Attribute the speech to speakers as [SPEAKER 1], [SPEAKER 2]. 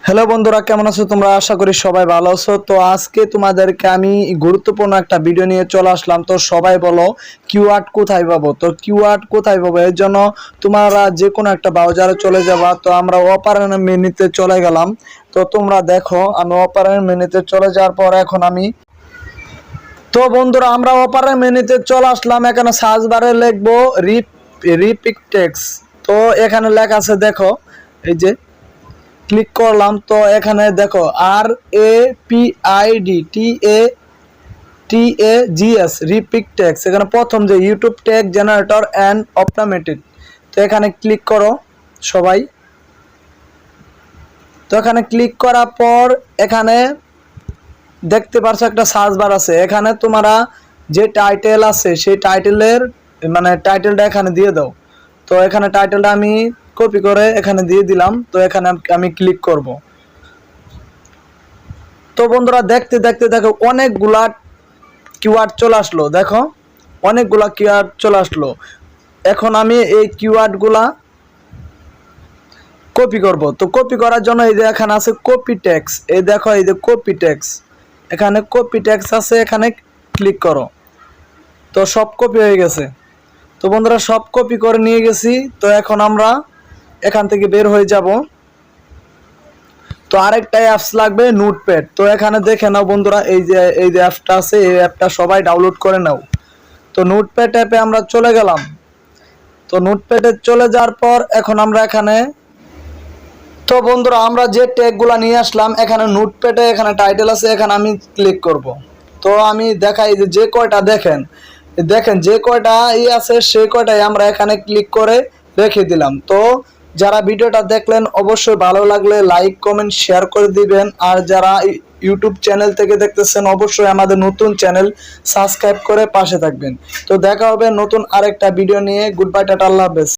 [SPEAKER 1] Hello বন্ধুরা, কেমন আছো তোমরা? আশা করি সবাই ভালো আছো। তো আজকে তোমাদেরকে আমি গুরুত্বপূর্ণ একটা ভিডিও নিয়ে চলে আসলাম। তো সবাই বলো কিওয়ার্ড কোথায় পাবো? তো কিওয়ার্ড কোথায় পাবো এর জন্য তোমরা যে কোনো একটা ব্রাউজারে চলে যাবা। তো আমরা অপারেশন মেনুতে চলে গেলাম। তো তোমরা দেখো আমি অপারেশন মেনুতে চলে যাওয়ার পর এখন আমি তো বন্ধুরা আমরা অপারেশন মেনুতে চলে আসলাম। এখানে সার্চ বারে লিখবো রিপিকটেক্স। তো এখানে লেখা আছে দেখো, এই যে ক্লিক করলাম। তো এখানে দেখো RAPID রিপিকটেক্স, এখানে প্রথম যে YouTube tag generator and automated. তো এখানে ক্লিক করো সবাই। তো এখানে ক্লিক করার পর এখানে দেখতে পারছো একটা সার্চ বার আছে। এখানে তোমরা যে টাইটেল আছে সেই টাইটেলের টাইটেলটা এখানে দিয়ে দাও। তো এখানে টাইটেলটা আমি কপি করে এখানে দিয়ে দিলাম। তো এখানে আমি ক্লিক করব। তো বন্ধুরা দেখতে দেখতে দেখো অনেকগুলা কিওয়ার্ড চলে আসলো। দেখো অনেকগুলা কিওয়ার্ড চলে আসলো। এখন আমি এই কিওয়ার্ডগুলা কপি করব। তো কপি করার জন্য এই যে এখানে আছে কপি টেক্সট। এই দেখো এই যে কপি টেক্সট, এখানে কপি টেক্সট আছে, এখানে ক্লিক করো। তো সব কপি হয়ে গেছে। তো বন্ধুরা সব কপি করে নিয়ে গেছি। তো এখন আমরা এখান থেকে বের হয়ে যাব। তো আরেকটা অ্যাপস লাগবে নোটপ্যাড। তো এখানে দেখে নাও বন্ধুরা, এই যে অ্যাপটা আছে, এই অ্যাপটা সবাই ডাউনলোড করে নাও। তো নোটপ্যাড অ্যাপে আমরা চলে গেলাম। তো নোটপ্যাডে চলে যাওয়ার পর এখন আমরা এখানে তো বন্ধুরা আমরা যে ট্যাগগুলো নিয়ে আসলাম এখানে নোটপ্যাডে এখানে টাইটেল আছে, এখানে আমি ক্লিক করব। তো আমি দেখাই যে কয়টা দেখেন যে কয়টা আছে সেই কয়টাই আমরা এখানে ক্লিক করে রেখে দিলাম। তো যারা ভিডিওটা দেখলেন অবশ্যই ভালো লাগলে লাইক কমেন্ট শেয়ার করে দিবেন। আর যারা ইউটিউব চ্যানেল থেকে দেখতেছেন অবশ্যই আমাদের নতুন চ্যানেল সাবস্ক্রাইব করে পাশে থাকবেন। তো দেখা হবে নতুন আরেকটা ভিডিও নিয়ে। গুড বাই, টাটা, আল্লাহ হাফেজ।